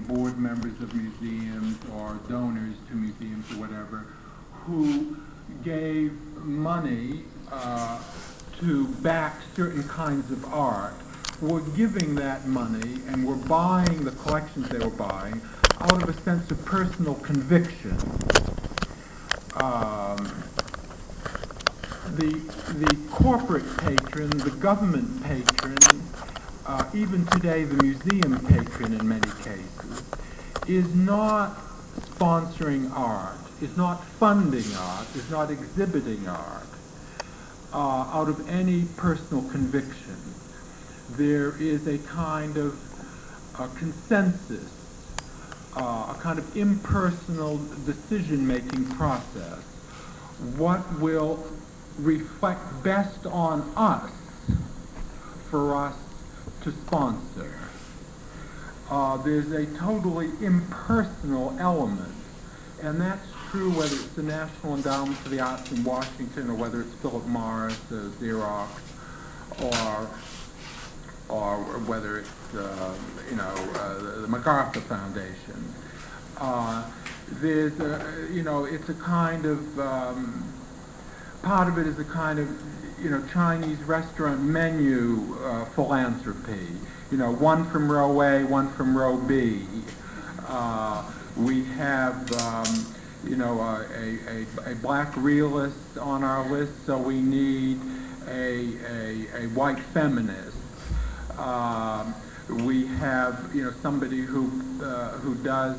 board members of museums or donors to museums or whatever who gave money to back certain kinds of art were giving that money and were buying the collections they were buying out of a sense of personal conviction. The corporate patron, the government patron, even today the museum patron in many cases, is not sponsoring art, is not funding art, is not exhibiting art out of any personal conviction. There is a kind of consensus, a kind of impersonal decision-making process. What will reflect best on us for us to sponsor? There's a totally impersonal element, and that's true whether it's the National Endowment for the Arts in Washington or whether it's Philip Morris, Xerox, or whether it's the MacArthur Foundation. There's it's a kind of part of it is a kind of Chinese restaurant menu philanthropy. One from row A, one from row B. We have a black realist on our list, so we need a white feminist. We have somebody who does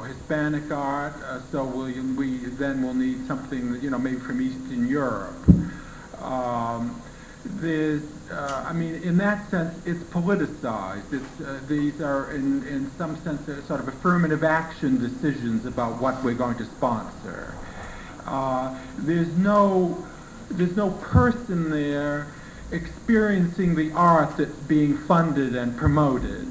Hispanic art. So we then will need something maybe from Eastern Europe. There's in that sense, it's politicized. These are in some sense sort of affirmative action decisions about what we're going to sponsor. There's no person there experiencing the art that's being funded and promoted.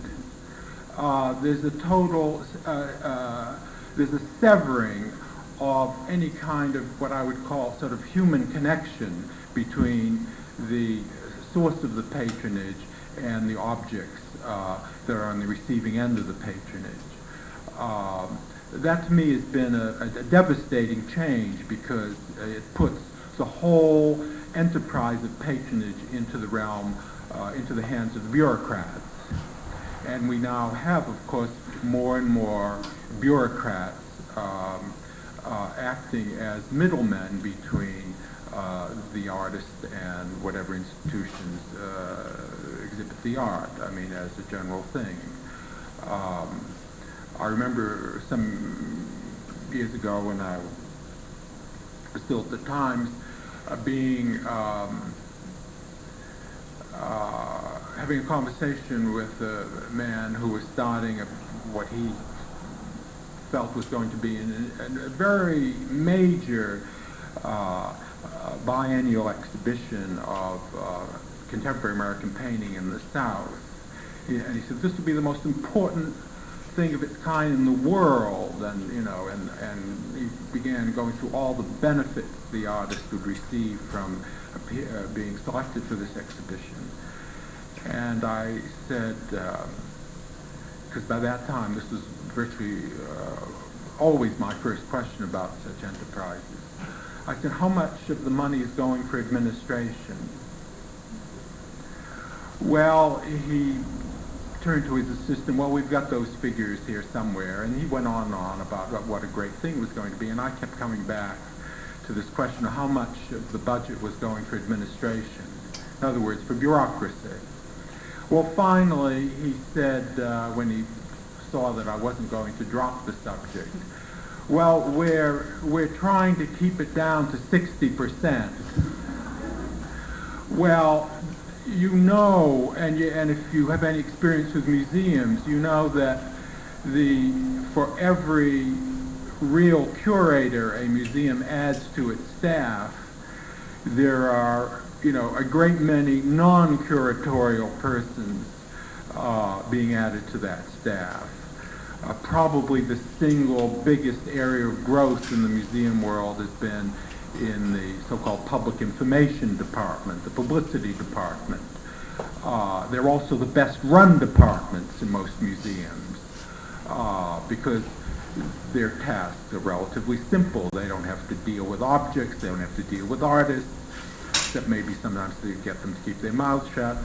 There's a total, there's a severing of any kind of what I would call sort of human connection between the source of the patronage and the objects that are on the receiving end of the patronage. That to me has been a devastating change because it puts the whole enterprise of patronage into the realm, into the hands of the bureaucrats. And we now have, of course, more and more bureaucrats acting as middlemen between the artist and whatever institutions exhibit the art, as a general thing. I remember some years ago when I was still at the Times, having a conversation with a man who was starting what he felt was going to be a very major biennial exhibition of contemporary American painting in the South. And he said this would be the most important thing of its kind in the world, and he began going through all the benefits the artist would receive from being selected for this exhibition. And I said, because by that time this was virtually always my first question about such enterprises, I said, how much of the money is going for administration? Well, he turned to his assistant, well, we've got those figures here somewhere, and he went on and on about what a great thing it was going to be, and I kept coming back to this question of how much of the budget was going for administration. In other words, for bureaucracy. Well, finally, he said, when he saw that I wasn't going to drop the subject, well, we're trying to keep it down to 60%. Well, and if you have any experience with museums, you know that for every real curator a museum adds to its staff, there are a great many non-curatorial persons being added to that staff. Probably the single biggest area of growth in the museum world has been in the so-called public information department, the publicity department. They're also the best run departments in most museums because their tasks are relatively simple. They don't have to deal with objects, they don't have to deal with artists, except maybe sometimes they get them to keep their mouths shut.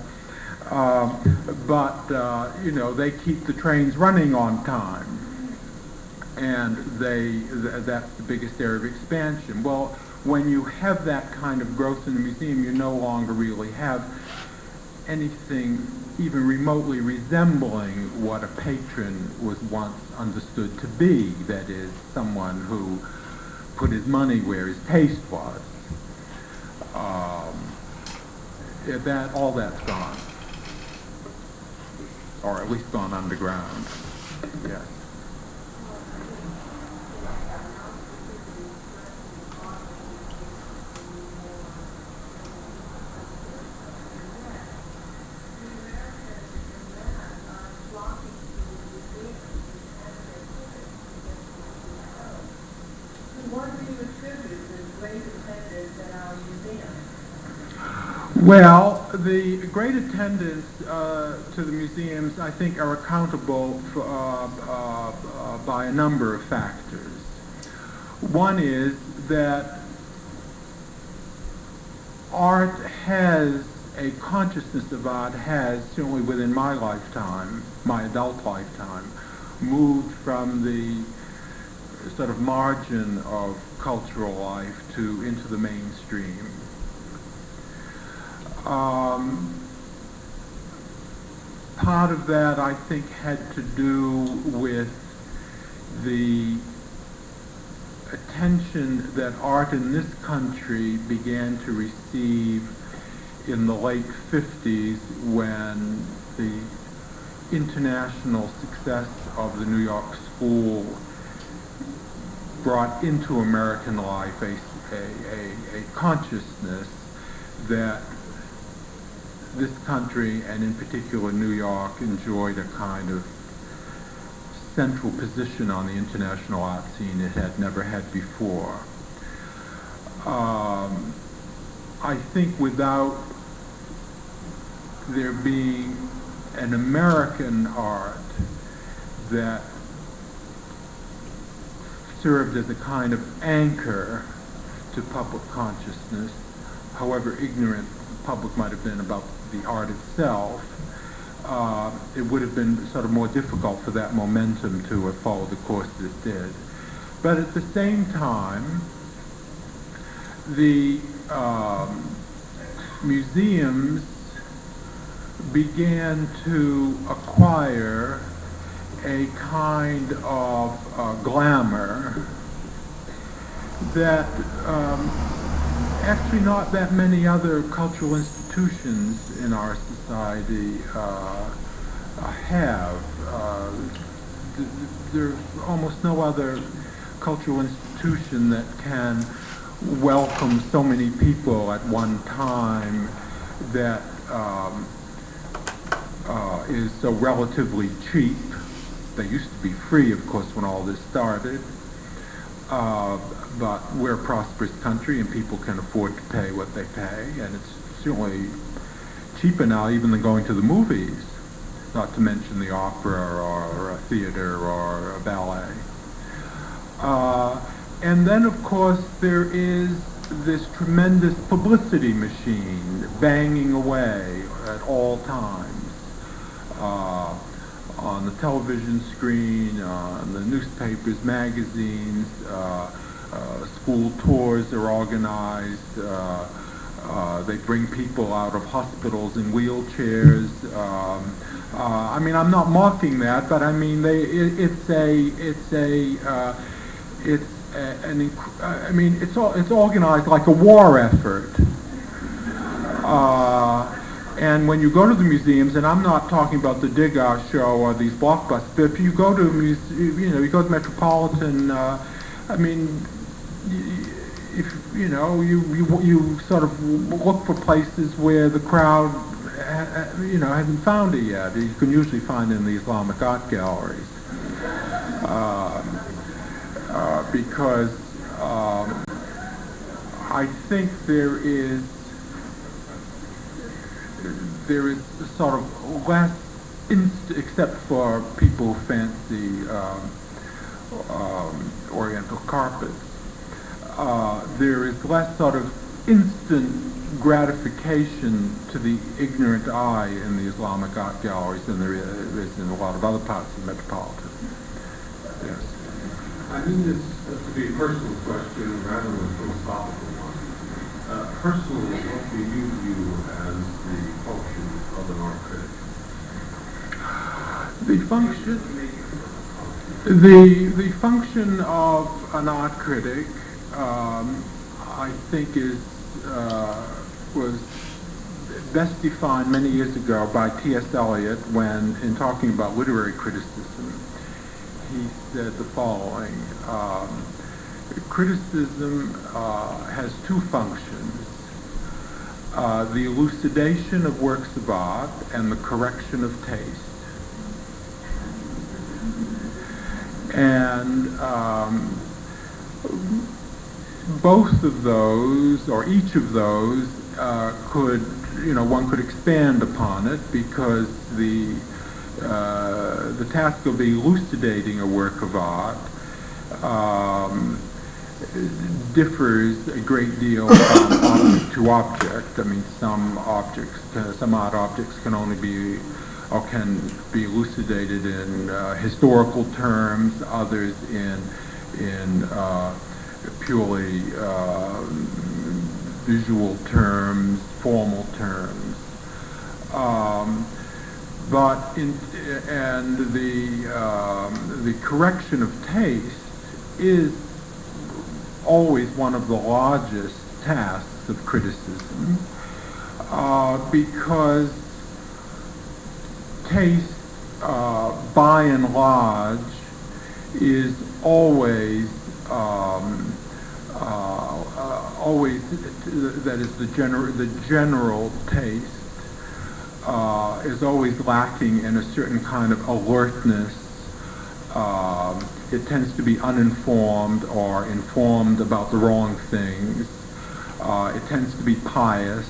You know, they keep the trains running on time, and that's the biggest area of expansion. Well, when you have that kind of growth in the museum, you no longer really have anything even remotely resembling what a patron was once understood to be, that is, someone who put his money where his taste was. All that's gone, or at least gone underground. Yes. Well, the great attendance to the museums, I think, are accountable for, by a number of factors. One is that art has, a consciousness of art has, certainly within my lifetime, my adult lifetime, moved from the sort of margin of cultural life to into the mainstream. Part of that, I think, had to do with the attention that art in this country began to receive in the late 50s, when the international success of the New York School brought into American life a consciousness that this country, and in particular New York, enjoyed a kind of central position on the international art scene it had never had before. I think without there being an American art that served as a kind of anchor to public consciousness, however ignorant the public might have been about the art itself, it would have been sort of more difficult for that momentum to have followed the course that it did. But at the same time, the museums began to acquire a kind of glamour that actually not that many other cultural institutions in our society have. There's almost no other cultural institution that can welcome so many people at one time, that is so relatively cheap. They used to be free, of course, when all this started. But we're a prosperous country and people can afford to pay what they pay, and it's certainly cheaper now even than going to the movies, not to mention the opera or a theater or a ballet. And then, of course, there is this tremendous publicity machine banging away at all times. On the television screen, on the newspapers, magazines, school tours are organized. They bring people out of hospitals in wheelchairs. I mean, I'm not mocking that, but I mean, it's organized like a war effort. And when you go to the museums, and I'm not talking about the Degas show or these blockbusters, but if you go to you go to Metropolitan, I mean, if you sort of look for places where the crowd, hasn't found it yet. You can usually find it in the Islamic art galleries, because I think there is there is sort of less, except for people who fancy Oriental carpets, there is less sort of instant gratification to the ignorant eye in the Islamic art galleries than there is in a lot of other parts of the metropolitan. Yes. I mean this to be a personal question rather than a philosophical one. Personally, what do you view as the function of an art critic? The function of an art critic, I think, was best defined many years ago by T.S. Eliot when, in talking about literary criticism, he said the following: criticism has two functions, the elucidation of works of art and the correction of taste. And both of those, or each of those, one could expand upon it, because the task of elucidating a work of art differs a great deal from object to object. I mean, some art objects can only be, or can be elucidated in historical terms, others in purely visual terms, formal terms. The correction of taste is always one of the largest tasks of criticism, because taste, by and large, is always that is the general taste is always lacking in a certain kind of alertness. It tends to be uninformed or informed about the wrong things. It tends to be pious,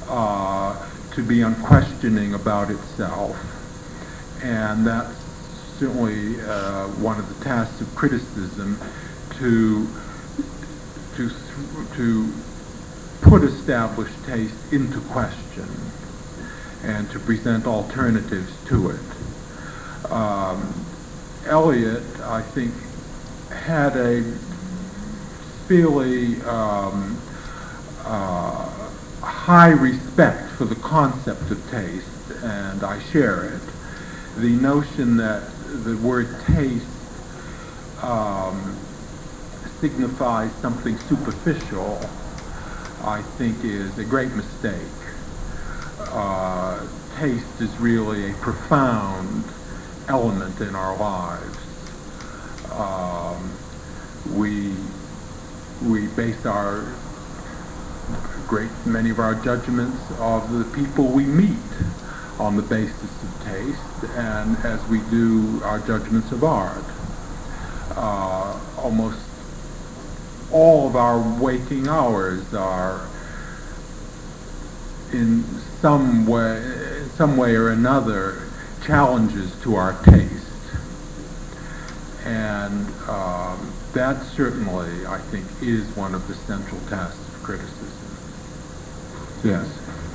to be unquestioning about itself. And that's certainly one of the tasks of criticism, to put established taste into question and to present alternatives to it. Eliot, I think, had a fairly high respect for the concept of taste, and I share it. The notion that the word taste signifies something superficial, I think, is a great mistake. Taste is really a profound element in our lives. We base many of our judgments of the people we meet on the basis of taste, and as we do our judgments of art. Almost all of our waking hours are in some way or another challenges to our taste. And that certainly, I think, is one of the central tasks of criticism. Yes.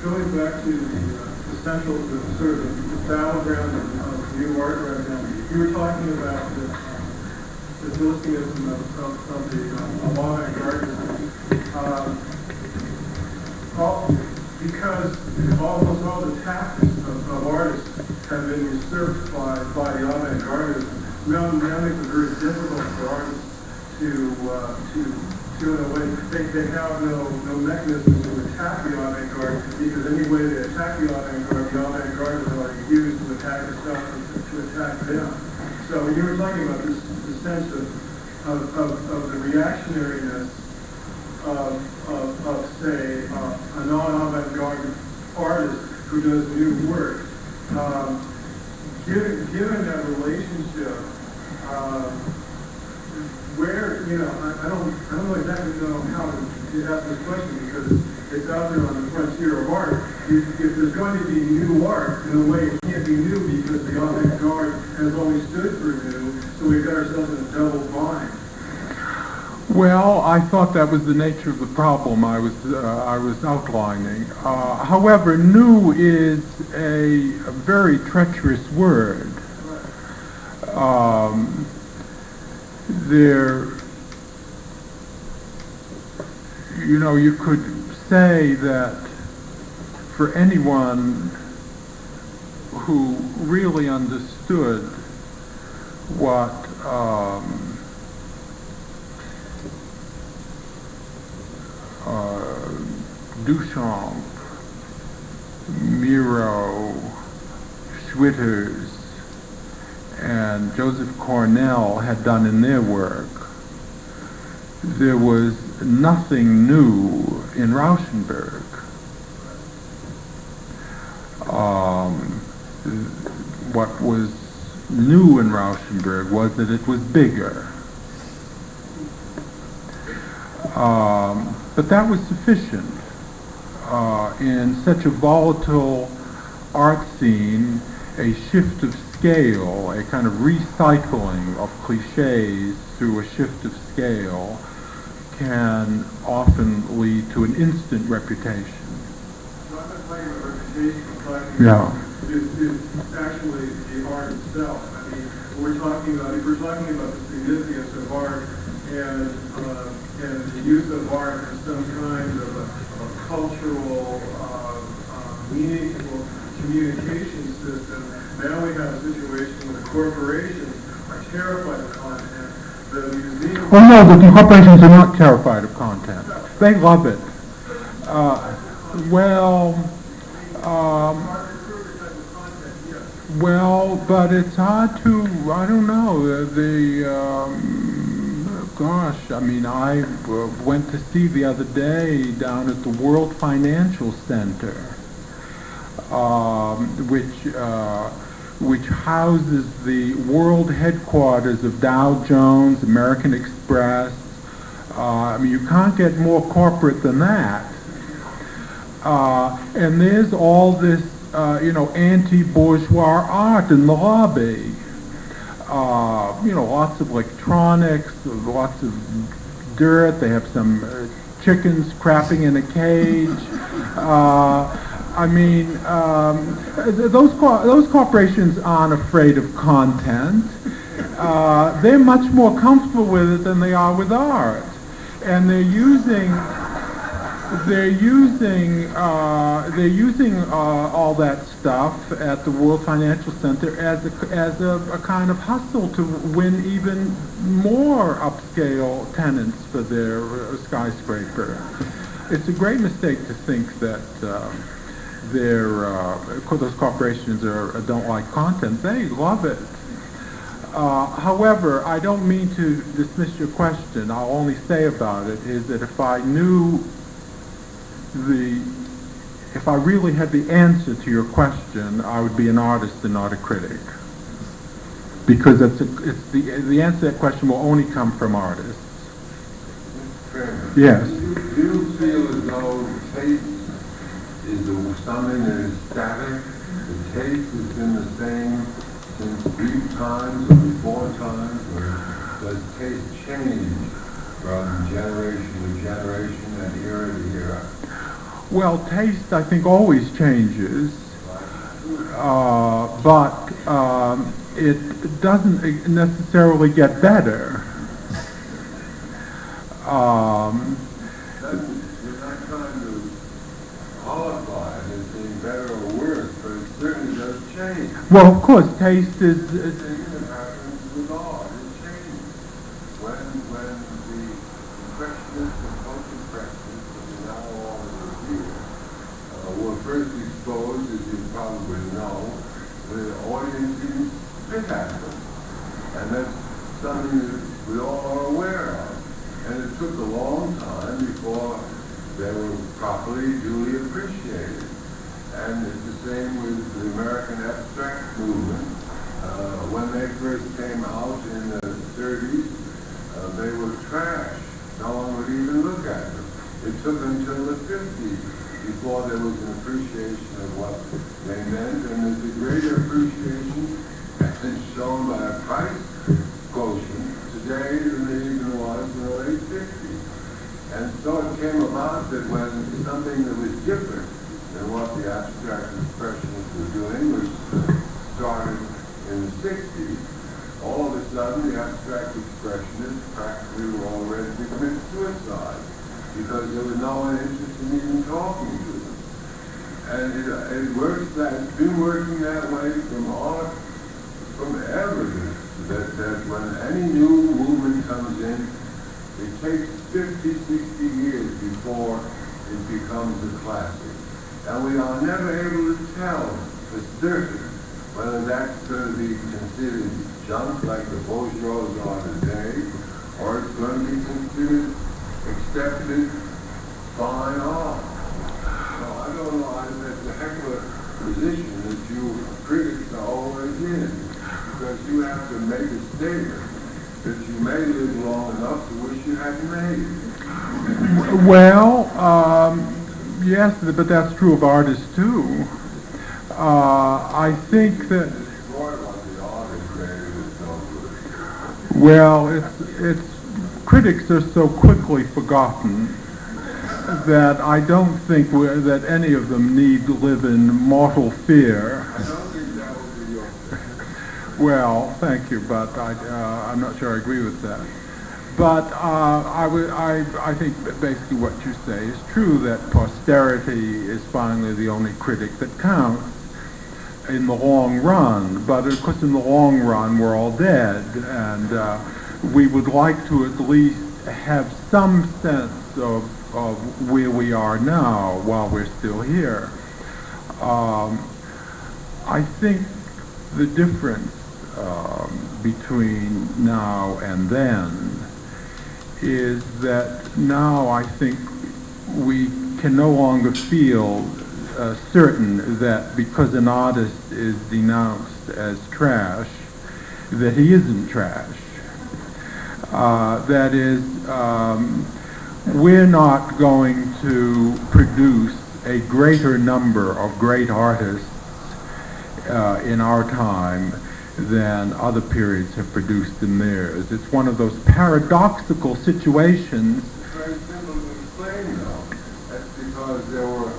Going back to the central, sort of the battleground of new art right now, you were talking about the Philistinism of the avant-garde. Because almost all the tactics of artists have been usurped by the avant-garde. Now makes it very difficult for artists to in a way, they have no mechanism to attack the avant-garde, because any way they attack the avant-garde is already used to attack itself and to attack them. So when you were talking about this sense of the reactionariness of say, a non-avant-garde artist who does new work, given that relationship, where, I don't know exactly how to ask this question, because It's out there on the frontier of art. If there's going to be new art, in a way it can't be new because the avant-garde has always stood for new, so we've got ourselves in a double bind. Well, I thought that was the nature of the problem I was outlining. However, new is a very treacherous word. You could say that for anyone who really understood what Duchamp, Miro, Schwitters, and Joseph Cornell had done in their work, there was nothing new in Rauschenberg. What was new in Rauschenberg was that it was bigger. But that was sufficient. In such a volatile art scene, a shift of scale, a kind of recycling of cliches through a shift of scale, can often lead to an instant reputation. So I'm not talking about reputation, I'm talking about is actually the art itself. I mean, if we're talking about the significance of art and the use of art as some kind of a cultural, meaningful communication system, now we have a situation where the corporations are terrified of content. The museum... Oh no, the corporations are not terrified of content. They love it. Well, but it's hard to, I don't know, gosh, I mean, I went to see the other day down at the World Financial Center, which houses the world headquarters of Dow Jones, American Express. I mean, you can't get more corporate than that. And there's all this, anti-bourgeois art in the lobby. Lots of electronics, lots of dirt. They have some chickens crapping in a cage. Those corporations aren't afraid of content. They're much more comfortable with it than they are with art, and they're using all that stuff at the World Financial Center as a kind of hustle to win even more upscale tenants for their skyscraper. It's a great mistake to think that those corporations don't like content. They love it. However, I don't mean to dismiss your question. I'll only say about it is that if I really had the answer to your question, I would be an artist and not a critic. Because the answer to that question will only come from artists. Yes. Do you feel as though taste is something that is static? The taste has been the same since Greek times or before times, or does taste change from generation to generation and era to era? Well, taste, I think, always changes, but it doesn't necessarily get better. You're not trying to qualify it as being better or worse, but it certainly does change. Well, of course, taste is... The thing that happens with art, it changes. When the impressionists and post-impressionists, which are now all in review, were first exposed, as you probably know, the audience didn't spit at them. And that's something that we all are aware of. And it took a long time before they were properly, duly appreciated. And it's the same with the American abstract movement. When they first came out in the 30s, they were trash. No one would even look at them. It took until the 50s before there was an appreciation of what they meant, and there's a greater appreciation as shown by a price quotient today than there even was in the late 60s. And so it came about that when something that was different than what the abstract expressionists were doing was started in the 60s, all of a sudden the abstract expressionists practically were all ready to commit suicide because there was no one interested in even talking to them. And it works that, it's been working that way from ever, that when any new movement comes in, it takes 50, 60 years before it becomes a classic. And we are never able to tell for certain whether that's going to be considered junk like the bourgeois are today, or it's going to be considered accepted fine art. So I don't know, that's a heck of a position that you critics are always in, because you have to make a statement that you may live long enough to wish you hadn't made. Well, yes, but that's true of artists too. I think that, well, it's critics are so quickly forgotten that I don't think that any of them need to live in mortal fear. I don't think that would be your thing. Well, thank you, but I'm not sure I agree with that. But I think that basically what you say is true, that posterity is finally the only critic that counts in the long run. But of course in the long run we're all dead, and we would like to at least have some sense of where we are now while we're still here. I think the difference between now and then is that now I think we can no longer feel certain that because an artist is denounced as trash, that he isn't trash. That is, we're not going to produce a greater number of great artists in our time than other periods have produced in theirs. It's one of those paradoxical situations. It's very simple to explain, though. That's because there were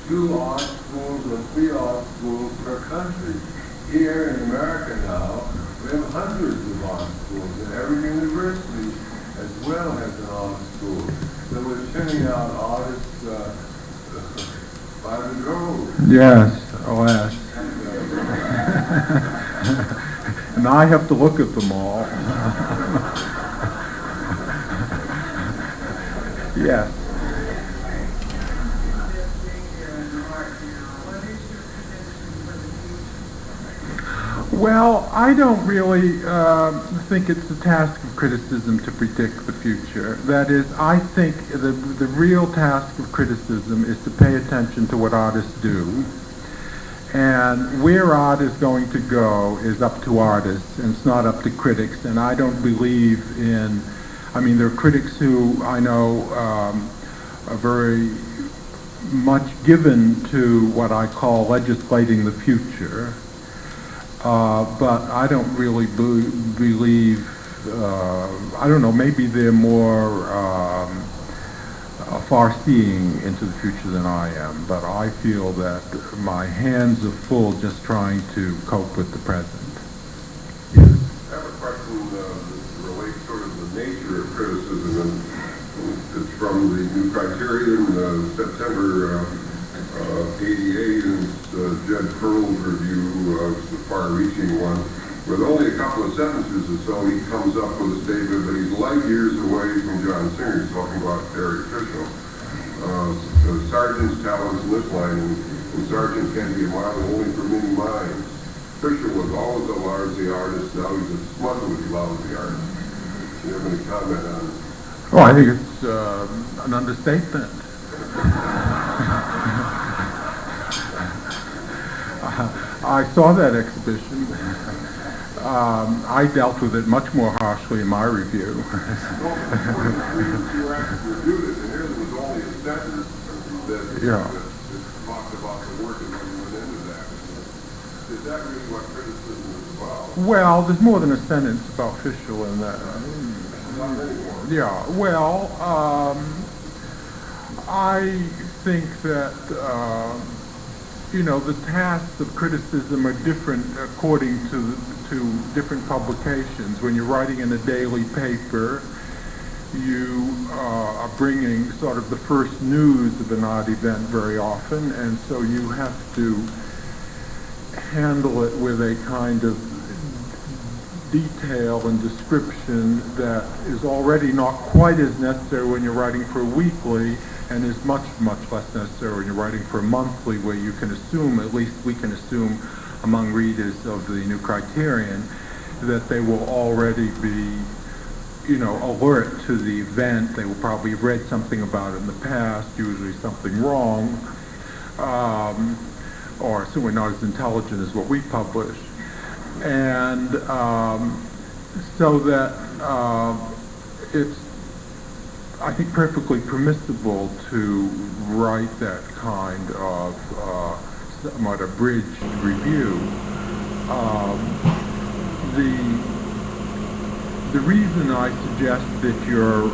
2 art schools or 3 art schools per country. Here in America now, we have hundreds of art schools, and every university as well has an art school. So we're turning out artists by the drove. Yes, alas. And I have to look at them all. Yes. Well, I don't really think it's the task of criticism to predict the future. That is, I think the real task of criticism is to pay attention to what artists do. And where art is going to go is up to artists, and it's not up to critics. And I don't believe in, I mean, there are critics who I know are very much given to what I call legislating the future. But I don't really believe, I don't know, maybe they're more far-seeing into the future than I am, but I feel that my hands are full just trying to cope with the present. Yes. I have a question that relates sort of the nature of criticism, and it's from the New Criterion, September 88, and Judge Pearl's review of the far-reaching one. With only a couple of sentences or so, he comes up with a statement that he's light years away from John Singer. He's talking about Eric Fisher. Sargent's talents in this line, and Sargent can be admired only for many minds. Fisher was always a lousy artist, now he's a smugly lousy artist. Do you have any comment on it? Oh, I think it's an understatement. I saw that exhibition. I dealt with it much more harshly in my review. You actually reviewed it, and here there was only a sentence that is that really what criticism is about? Well, there's more than a sentence about Fischl in that. Not anymore. Yeah, well, I think that, the tasks of criticism are different according to different publications. When you're writing in a daily paper, you are bringing sort of the first news of an art event very often, and so you have to handle it with a kind of detail and description that is already not quite as necessary when you're writing for a weekly, and is much, much less necessary when you're writing for a monthly, where you can assume, at least we can assume among readers of the New Criterion, that they will already be, alert to the event. They will probably have read something about it in the past, usually something wrong, or certainly not as intelligent as what we publish. And so that it's, I think, perfectly permissible to write that kind of somewhat abridged review. The reason I suggest that you're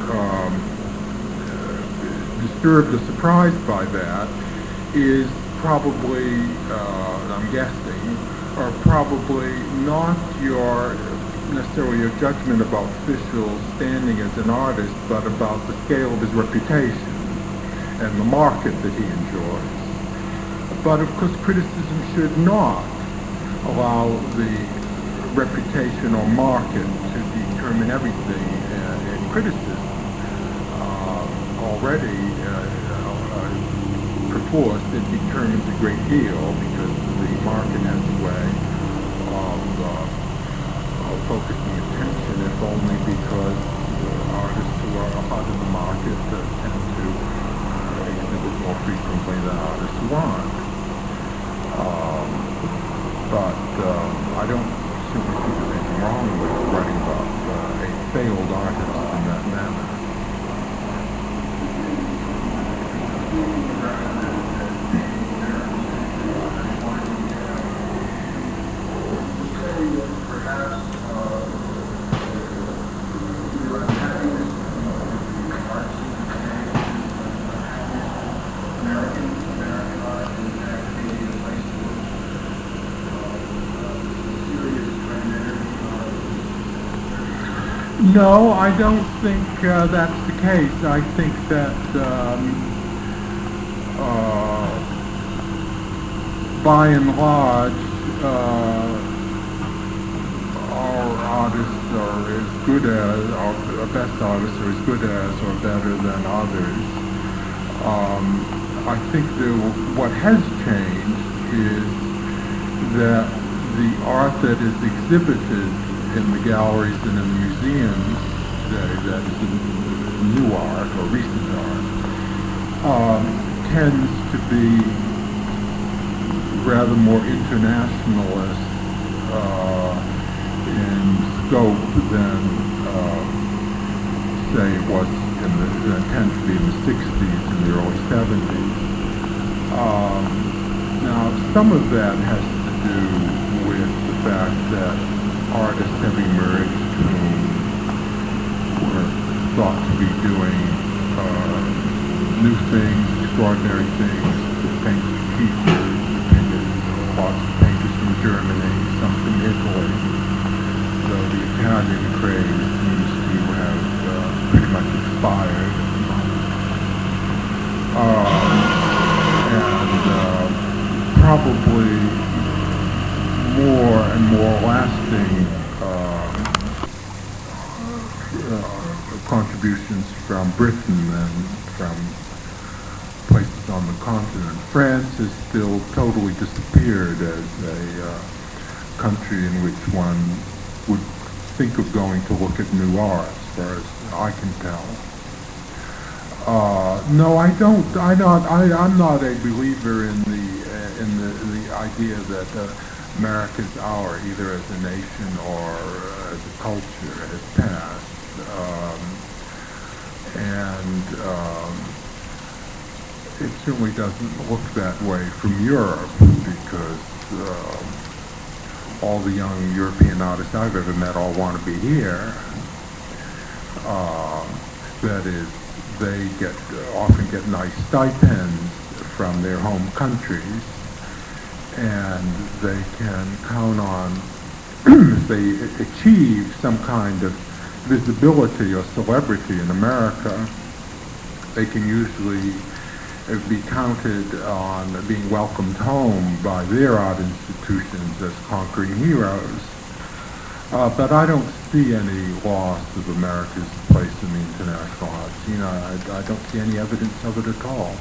disturbed or surprised by that is probably, I'm guessing, are probably not necessarily your judgment about Fischl's standing as an artist, but about the scale of his reputation and the market that he enjoys. But of course, criticism should not allow the reputation or market to determine everything in criticism. Already, perforce, it determines a great deal because the market has a way of focusing attention, if only because artists who are out of the market tend to exhibit more frequently than artists who aren't. But I don't simply think there's anything wrong with writing about a failed artist in that manner. No, I don't think that's the case. I think that by and large, our artists are as good as, our best artists are as good as or better than others. I think what has changed is that the art that is exhibited in the galleries and in the museums today, that is new art or recent art, tends to be rather more internationalist in scope than, say, it was tends to be in the 60s and the early 70s. Now, some of that has to do with the fact that artists have emerged who were thought to be doing new things, extraordinary things, painters, teachers, lots of painters from Germany, some from Italy. So the Italian craze seems to have pretty much expired. And probably more and more lasting contributions from Britain than from places on the continent. France has still totally disappeared as a country in which one would think of going to look at new art, as far as I can tell. No, I don't. I'm not a believer in the idea that America's hour, either as a nation or as a culture, has passed. It certainly doesn't look that way from Europe, because all the young European artists I've ever met all want to be here. That is, they often get nice stipends from their home countries, and they can count on, if they achieve some kind of visibility or celebrity in America, they can usually be counted on being welcomed home by their art institutions as conquering heroes. But I don't see any loss of America's place in the international art scene. I don't see any evidence of it at all.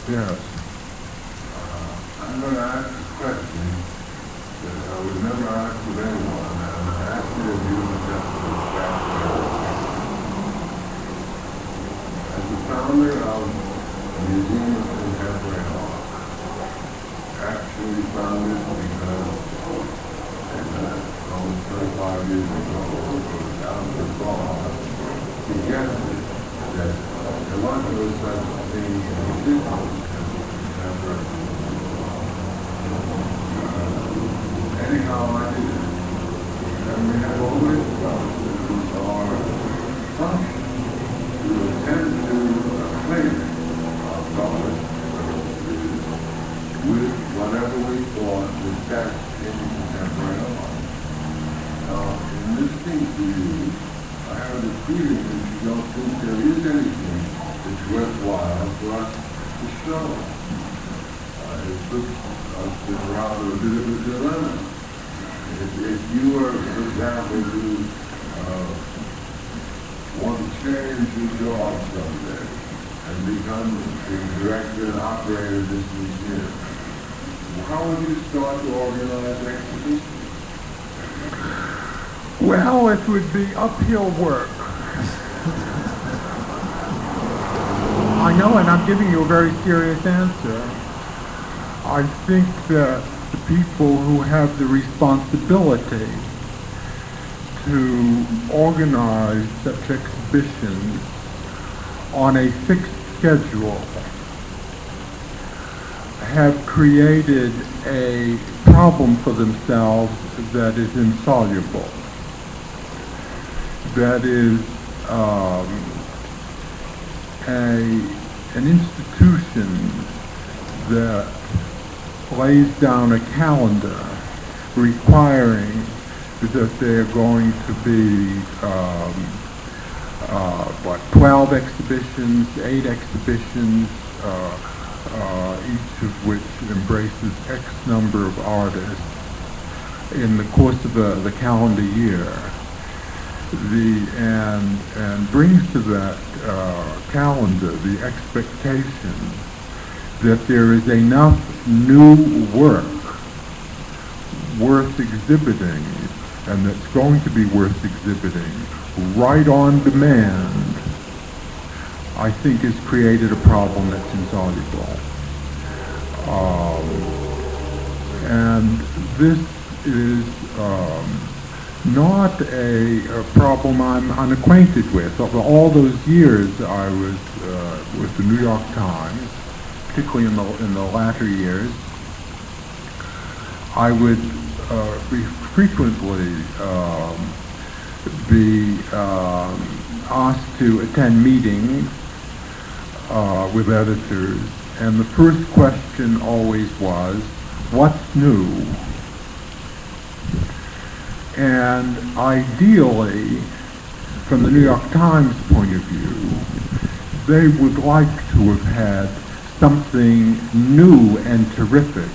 Yes. I'm going to ask a question that I was never asked of anyone, and I asked it of you just as the founder of the Museum of Contemporary Art, actually founded because almost 25 years ago, out of the bar, suggested that there was no such thing as existence as contemporary. Anyhow, I did it. And we have always felt that it was our function to attempt to claim our knowledge with whatever we thought was best in contemporary art. Now, in listening to you, I have the feeling that you don't think there is anything that's worthwhile for us to show. It puts us in rather a bit of a dilemma. If you were, for example, to want to change your job someday and become the director and operator of this museum, how would you start to organize exhibitions? Well, it would be uphill work. I know, and I'm giving you a very serious answer. I think that the people who have the responsibility to organize such exhibitions on a fixed schedule have created a problem for themselves that is insoluble. That is an institution that lays down a calendar requiring that they're going to be 12 exhibitions, 8 exhibitions, each of which embraces X number of artists in the course of the calendar year. And brings to that calendar the expectation that there is enough new work worth exhibiting, and that's going to be worth exhibiting right on demand, I think has created a problem that's insoluble. And this is not a problem I'm unacquainted with. Over all those years I was with the New York Times, particularly in the latter years, I would frequently be asked to attend meetings with editors, and the first question always was, what's new? And ideally, from the New York Times point of view, they would like to have had something new and terrific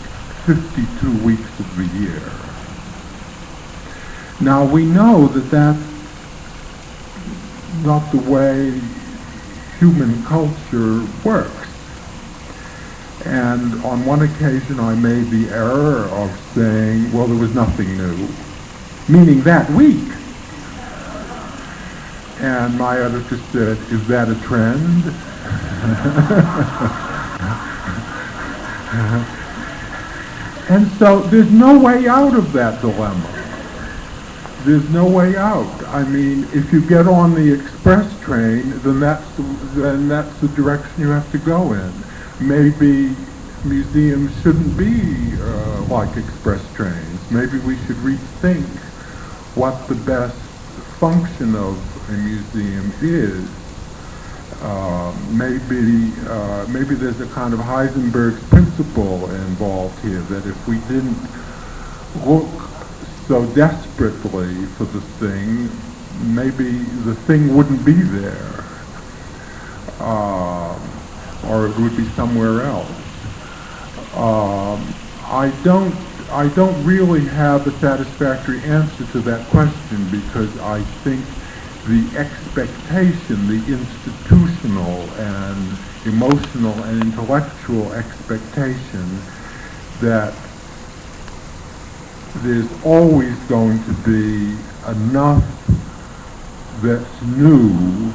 52 weeks of the year. Now, we know that that's not the way human culture works. And on one occasion I made the error of saying, well, there was nothing new, meaning that week. And my editor said, is that a trend? And so there's no way out of that dilemma. There's no way out. I mean, if you get on the express train, then that's the direction you have to go in. Maybe museums shouldn't be look like express trains. Maybe we should rethink what the best function of a museum is. Maybe there's a kind of Heisenberg's principle involved here, that if we didn't look so desperately for the thing, maybe the thing wouldn't be there, or it would be somewhere else. I don't really have a satisfactory answer to that question, because I think the expectation, the institutional and emotional and intellectual expectation that there's always going to be enough that's new,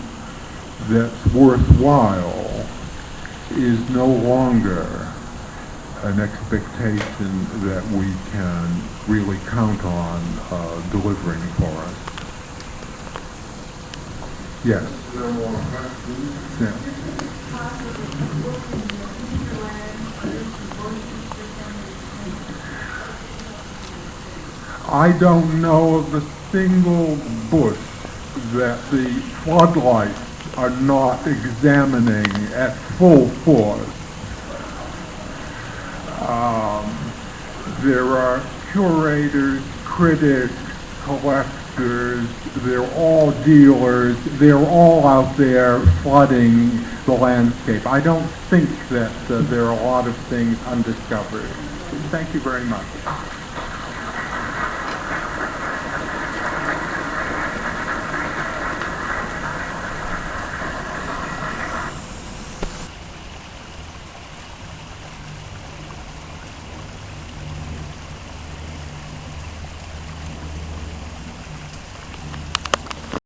that's worthwhile, is no longer an expectation that we can really count on delivering for us. Yes. No more questions? Yeah. I don't know of a single bush that the floodlights are not examining at full force. There are curators, critics, collectors, they're all dealers, they're all out there flooding the landscape. I don't think that there are a lot of things undiscovered. Thank you very much.